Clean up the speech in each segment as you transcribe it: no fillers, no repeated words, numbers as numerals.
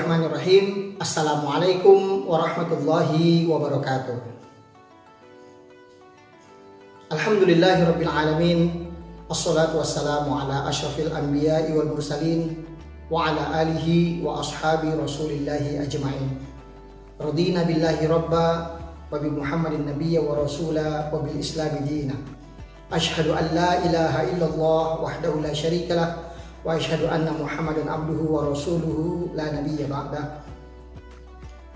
Bismillahirrahmanirrahim. Assalamualaikum warahmatullahi wabarakatuh. Alhamdulillahirabbil alamin. Wassalatu wassalamu ala asyrafil anbiya'i wal mursalin wa ala alihi wa ashabi rasulillahi ajma'in. Radina billahi rabba wa bi Muhammadin nabiyya wa rasula wa bil islami dina. Asyhadu an la ilaha illallah wahdahu la syarika lah wa asyhadu anna Muhammadan abduhu wa rasuluhu la nabiyya ba'dah.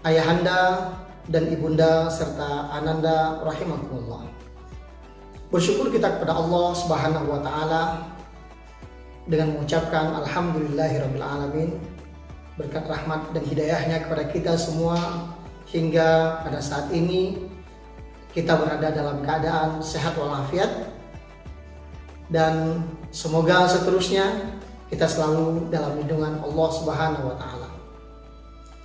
Ayahanda dan ibunda serta ananda rahimakumullah. Bersyukur kita kepada Allah Subhanahu wa taala dengan mengucapkan alhamdulillahirabbil alamin, berkat rahmat dan hidayahnya kepada kita semua hingga pada saat ini kita berada dalam keadaan sehat walafiat, dan semoga seterusnya kita selalu dalam lindungan Allah Subhanahu wa taala.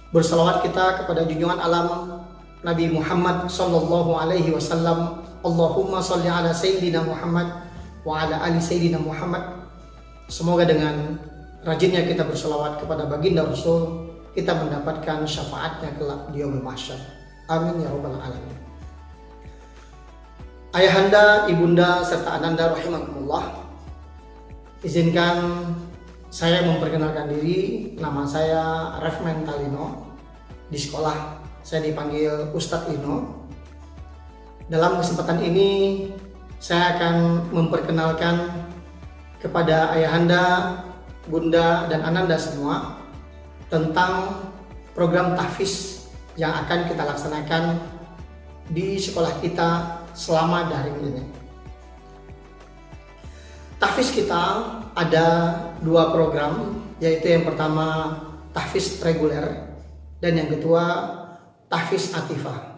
Bersalawat kita kepada junjungan alam Nabi Muhammad sallallahu alaihi wasallam. Allahumma sholli ala sayyidina Muhammad wa ala ali sayyidina Muhammad. Semoga dengan rajinnya kita bersalawat kepada baginda Rasul, kita mendapatkan syafaatnya kelak di yaumul mahsyar. Amin ya rabbal alamin. Ayahanda, ibunda serta ananda rahimakumullah, izinkan saya memperkenalkan diri. Nama saya Refmen Talino. Di sekolah saya dipanggil Ustadz Lino. Dalam kesempatan ini saya akan memperkenalkan kepada ayahanda, bunda dan ananda semua tentang program tahfiz yang akan kita laksanakan di sekolah kita selama daring ini. Tahfiz kita ada dua program, yaitu yang pertama tahfiz reguler dan yang kedua tahfiz atifah.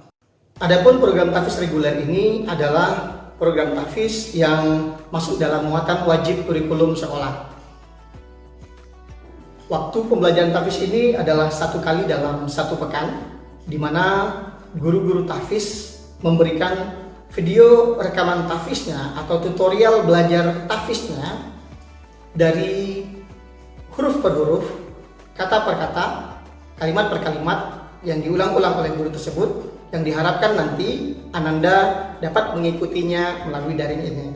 Adapun program tahfiz reguler ini adalah program tahfiz yang masuk dalam muatan wajib kurikulum sekolah. Waktu pembelajaran tahfiz ini adalah 1 kali dalam 1 pekan, di mana guru-guru tahfiz memberikan video rekaman tahfiznya atau tutorial belajar tahfiznya dari huruf per huruf, kata per kata, kalimat per kalimat yang diulang-ulang oleh guru tersebut, yang diharapkan nanti ananda dapat mengikutinya melalui daring ini.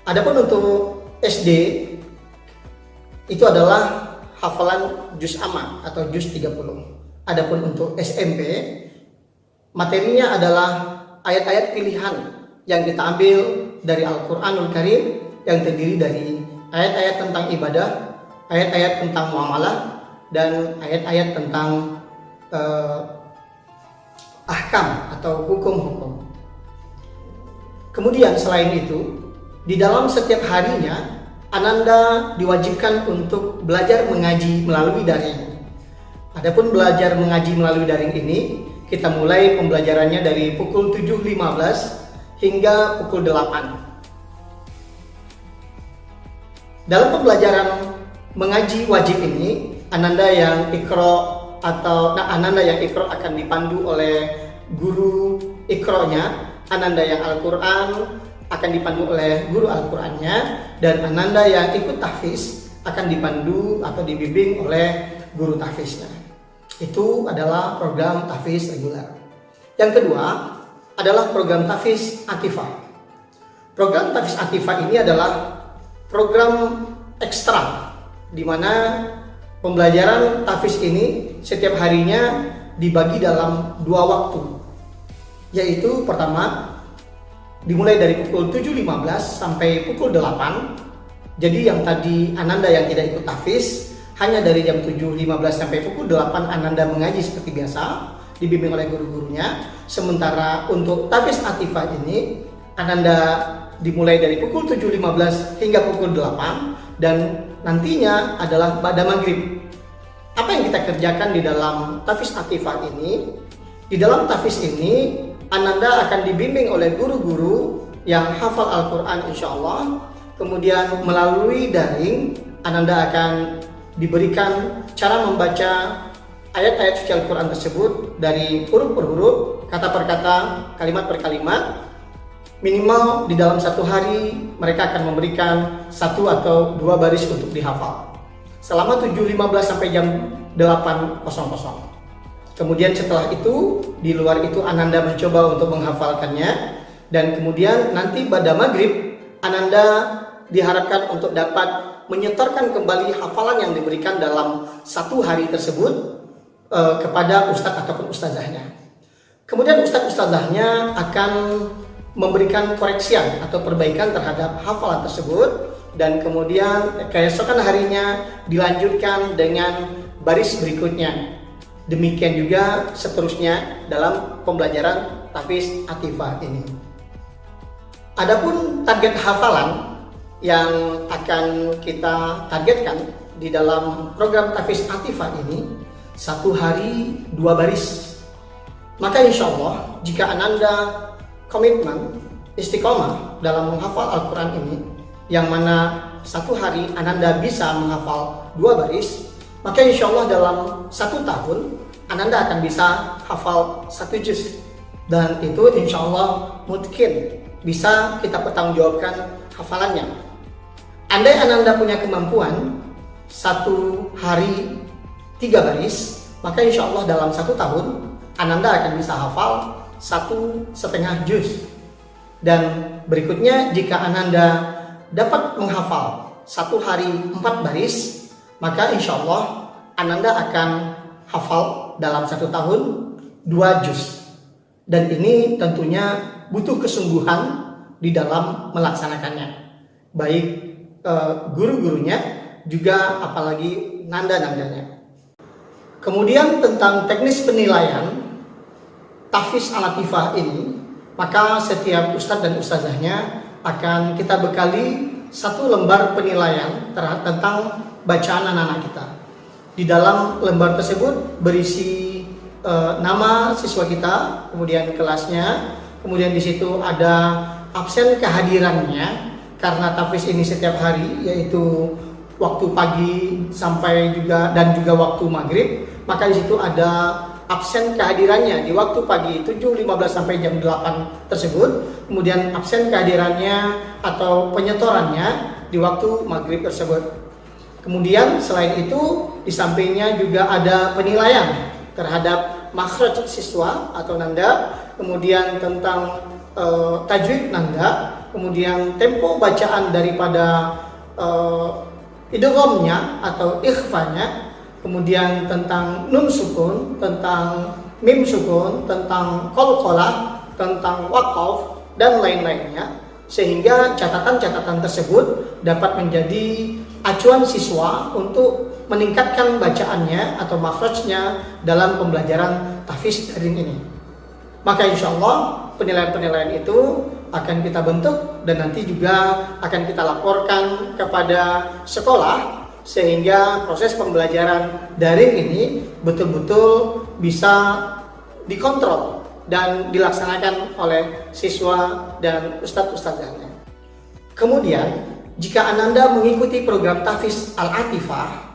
Adapun untuk SD itu adalah hafalan juz amma atau juz 30. Adapun untuk SMP materinya adalah ayat-ayat pilihan yang kita ambil dari Al-Quranul Karim, yang terdiri dari ayat-ayat tentang ibadah, ayat-ayat tentang muamalah, dan ayat-ayat tentang ahkam atau hukum-hukum. Kemudian selain itu, di dalam setiap harinya ananda diwajibkan untuk belajar mengaji melalui daring. Adapun belajar mengaji melalui daring ini, kita mulai pembelajarannya dari pukul 7.15 hingga pukul 8. Dalam pembelajaran mengaji wajib ini, ananda yang ikro akan dipandu oleh guru ikronya, ananda yang Al-Quran akan dipandu oleh guru Al-Qurannya, dan ananda yang ikut tahfiz akan dipandu atau dibimbing oleh guru tahfiznya. Itu adalah program tahfiz reguler. Yang kedua adalah program tahfiz atifah. Program tahfiz atifah ini adalah program ekstra, di mana pembelajaran tahfiz ini setiap harinya dibagi dalam 2 waktu, yaitu pertama dimulai dari pukul 7.15 sampai pukul 8. Jadi yang tadi ananda yang tidak ikut tahfiz, hanya dari jam 7.15 sampai pukul 8 ananda mengaji seperti biasa, dibimbing oleh guru-gurunya. Sementara untuk tahfiz atifah ini, ananda dimulai dari pukul 7.15 hingga pukul 8, dan nantinya adalah pada maghrib. Apa yang kita kerjakan di dalam tahfiz atifah ini? Di dalam tahfiz ini, ananda akan dibimbing oleh guru-guru yang hafal Al-Quran insyaAllah. Kemudian melalui daring, ananda akan diberikan cara membaca ayat-ayat suci Al-Quran tersebut dari huruf per huruf, kata per kata, kalimat per kalimat. Minimal di dalam 1 hari mereka akan memberikan 1 atau 2 baris untuk dihafal. selama 7.15 sampai jam 8.00. Kemudian setelah itu, di luar itu Ananda mencoba untuk menghafalkannya, dan kemudian nanti pada maghrib Ananda diharapkan untuk dapat menyetorkan kembali hafalan yang diberikan dalam satu hari tersebut kepada ustadz ataupun ustazahnya. Kemudian ustadz-ustazahnya akan memberikan koreksian atau perbaikan terhadap hafalan tersebut, dan kemudian keesokan harinya dilanjutkan dengan baris berikutnya. Demikian juga seterusnya dalam pembelajaran tahfiz Atifah ini. Adapun target hafalan yang akan kita targetkan di dalam program tahfiz Atifah ini, satu hari 2 baris. Maka insya Allah jika Ananda komitmen istiqomah dalam menghafal Al-Quran ini, yang mana satu hari Ananda bisa menghafal 2 baris, maka insya Allah dalam 1 tahun Ananda akan bisa hafal 1 juz, dan itu insya Allah mungkin bisa kita pertanggungjawabkan hafalannya. Andai Ananda punya kemampuan 1 hari 3 baris, maka insya Allah dalam 1 tahun Ananda akan bisa hafal 1,5 juz. Dan berikutnya, jika Ananda dapat menghafal 1 hari 4 baris, maka insya Allah Ananda akan hafal dalam 1 tahun 2 juz. Dan ini tentunya butuh kesungguhan di dalam melaksanakannya, baik guru-gurunya juga apalagi nanda-nandanya. Kemudian tentang teknis penilaian tahfiz Al-Atifah ini, maka setiap ustadz dan ustazahnya akan kita bekali 1 lembar penilaian tentang bacaan anak-anak kita. Di dalam lembar tersebut berisi nama siswa kita, kemudian kelasnya, kemudian di situ ada absen kehadirannya karena tahfiz ini setiap hari, yaitu waktu pagi sampai juga waktu maghrib. Maka di situ ada absen kehadirannya di waktu pagi 7.15 sampai jam 8 tersebut, kemudian absen kehadirannya atau penyetorannya di waktu maghrib tersebut. Kemudian selain itu di sampingnya juga ada penilaian terhadap makhraj siswa atau nanda, kemudian tentang tajwid nanda, kemudian tempo bacaan daripada idghamnya atau ikhfanya, kemudian tentang nun sukun, tentang mim sukun, tentang qalqalah, tentang waqaf dan lain-lainnya, sehingga catatan-catatan tersebut dapat menjadi acuan siswa untuk meningkatkan bacaannya atau makhrajnya dalam pembelajaran tahfiz daring ini. Maka insya Allah penilaian-penilaian itu akan kita bentuk dan nanti juga akan kita laporkan kepada sekolah, sehingga proses pembelajaran daring ini betul-betul bisa dikontrol dan dilaksanakan oleh siswa dan ustadz-ustadzahnya. Kemudian jika Ananda mengikuti program tahfiz Al-Atifah,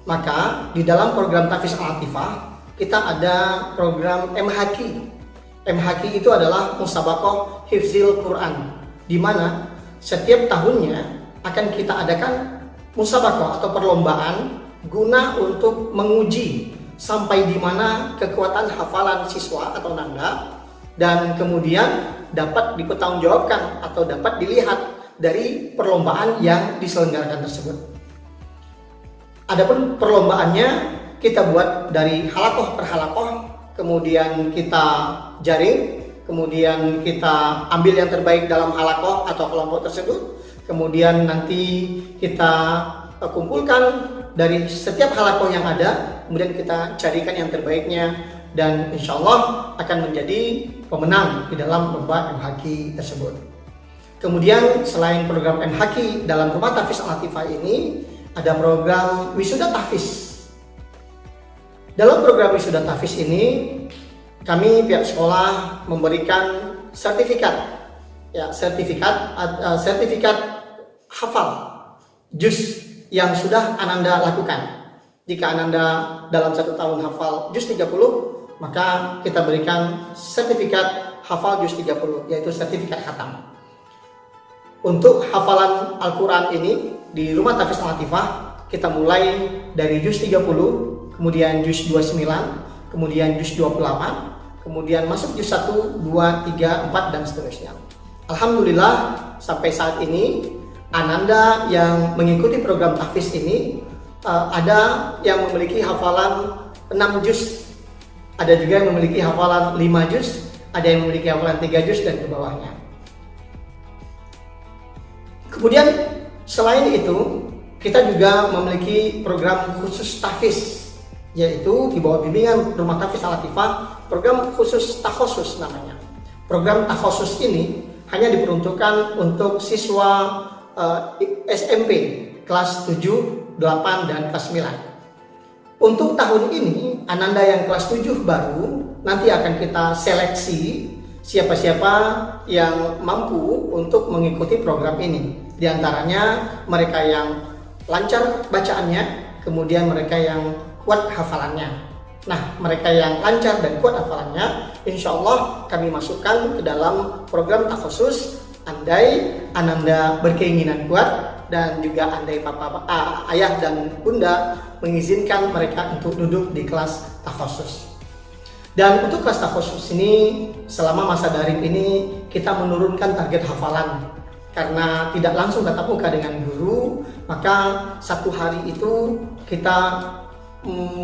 maka di dalam program tahfiz Al-Atifah kita ada program MHQ. MHQ itu adalah Musabaqah Hifzil Quran, di mana setiap tahunnya akan kita adakan musabaqah atau perlombaan guna untuk menguji sampai di mana kekuatan hafalan siswa atau nanda, dan kemudian dapat dipertanggungjawabkan atau dapat dilihat dari perlombaan yang diselenggarakan tersebut. Adapun perlombaannya kita buat dari halakoh per halakoh, kemudian kita jaring, kemudian kita ambil yang terbaik dalam halakoh atau kelompok tersebut, kemudian nanti kita kumpulkan dari setiap halakoh yang ada, kemudian kita carikan yang terbaiknya, dan insya Allah akan menjadi pemenang di dalam lomba MHQ tersebut. Kemudian selain program MHQ dalam Rumah Tahfiz Al-Atifah ini, ada program Wisuda Tahfiz. Dalam program Wisuda Tahfiz ini, kami pihak sekolah memberikan sertifikat hafal juz yang sudah Ananda lakukan. Jika Ananda dalam 1 tahun hafal juz 30, maka kita berikan sertifikat hafal juz 30, yaitu sertifikat khatam. Untuk hafalan Al-Quran ini di Rumah Tahfiz Al-Atifah kita mulai dari juz 30, kemudian juz 29, kemudian juz 28, kemudian masuk juz 1, 2, 3, 4 dan seterusnya. Alhamdulillah sampai saat ini Ananda yang mengikuti program tahfiz ini ada yang memiliki hafalan 6 juz, ada juga yang memiliki hafalan 5 juz, ada yang memiliki hafalan 3 juz dan ke bawahnya. Kemudian selain itu kita juga memiliki program khusus tahfiz, yaitu di bawah bimbingan Rumah Tahfiz Al-Latifah, program khusus takhusus namanya. Program takhusus ini hanya diperuntukkan untuk siswa SMP kelas 7, 8, dan kelas 9. Untuk tahun ini, Ananda yang kelas 7 baru, nanti akan kita seleksi siapa-siapa yang mampu untuk mengikuti program ini. Di antaranya mereka yang lancar bacaannya, kemudian mereka yang kuat hafalannya. Nah, mereka yang lancar dan kuat hafalannya, insya Allah kami masukkan ke dalam program takhusus. Andai Ananda berkeinginan kuat dan juga andai ayah dan bunda mengizinkan mereka untuk duduk di kelas takhusus. Dan untuk kelas takhusus ini, selama masa daring ini kita menurunkan target hafalan. Karena tidak langsung tatap muka dengan guru, maka satu hari itu kita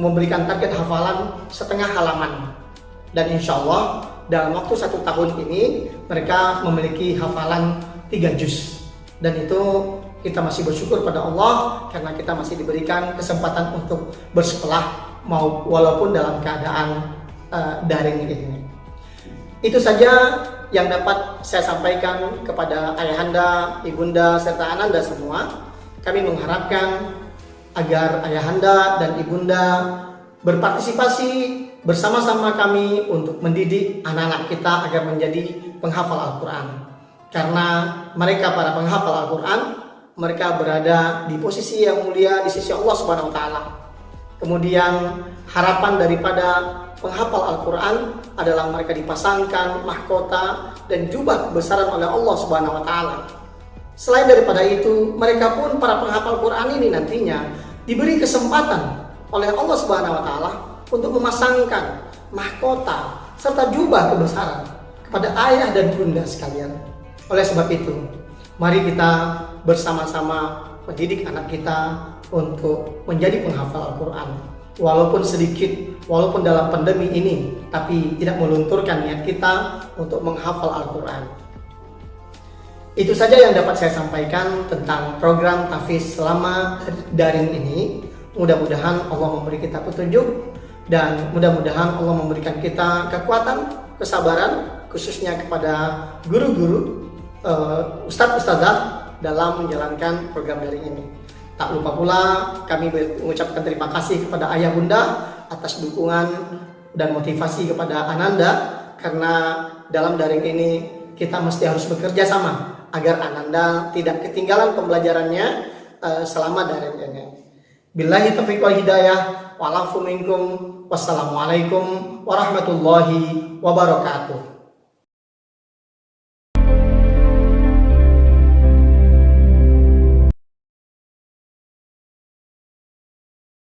memberikan target hafalan setengah halaman. Dan insya Allah dalam waktu 1 tahun ini mereka memiliki hafalan 3 juz. Dan itu kita masih bersyukur pada Allah karena kita masih diberikan kesempatan untuk bersekolah walaupun dalam keadaan daring ini. Itu saja yang dapat saya sampaikan kepada ayahanda, ibunda, serta ananda semua. Kami mengharapkan agar ayahanda dan ibunda berpartisipasi bersama-sama kami untuk mendidik anak-anak kita agar menjadi penghafal Al-Quran. Karena mereka para penghafal Al-Quran, mereka berada di posisi yang mulia di sisi Allah Subhanahu wa Ta'ala. Kemudian harapan daripada penghafal Al-Quran adalah mereka dipasangkan mahkota dan jubah kebesaran oleh Allah Subhanahu wa Ta'ala. Selain daripada itu, mereka pun para penghafal Quran ini nantinya diberi kesempatan oleh Allah Subhanahu wa Ta'ala untuk memasangkan mahkota serta jubah kebesaran kepada ayah dan bunda sekalian. Oleh sebab itu, mari kita bersama-sama mendidik anak kita untuk menjadi penghafal Al-Quran. Walaupun sedikit, walaupun dalam pandemi ini, tapi tidak melunturkan niat kita untuk menghafal Al-Quran. Itu saja yang dapat saya sampaikan tentang program tahfiz selama daring ini. Mudah-mudahan Allah memberi kita petunjuk dan mudah-mudahan Allah memberikan kita kekuatan, kesabaran, khususnya kepada guru-guru, ustadz-ustadzah dalam menjalankan program daring ini. Tak lupa pula kami mengucapkan terima kasih kepada ayah bunda atas dukungan dan motivasi kepada Ananda, karena dalam daring ini kita mesti harus bekerja sama agar Ananda tidak ketinggalan pembelajarannya selama daring ini. Billahi taufiq wal hidayah, wa'alafu minkum, wassalamualaikum warahmatullahi wabarakatuh.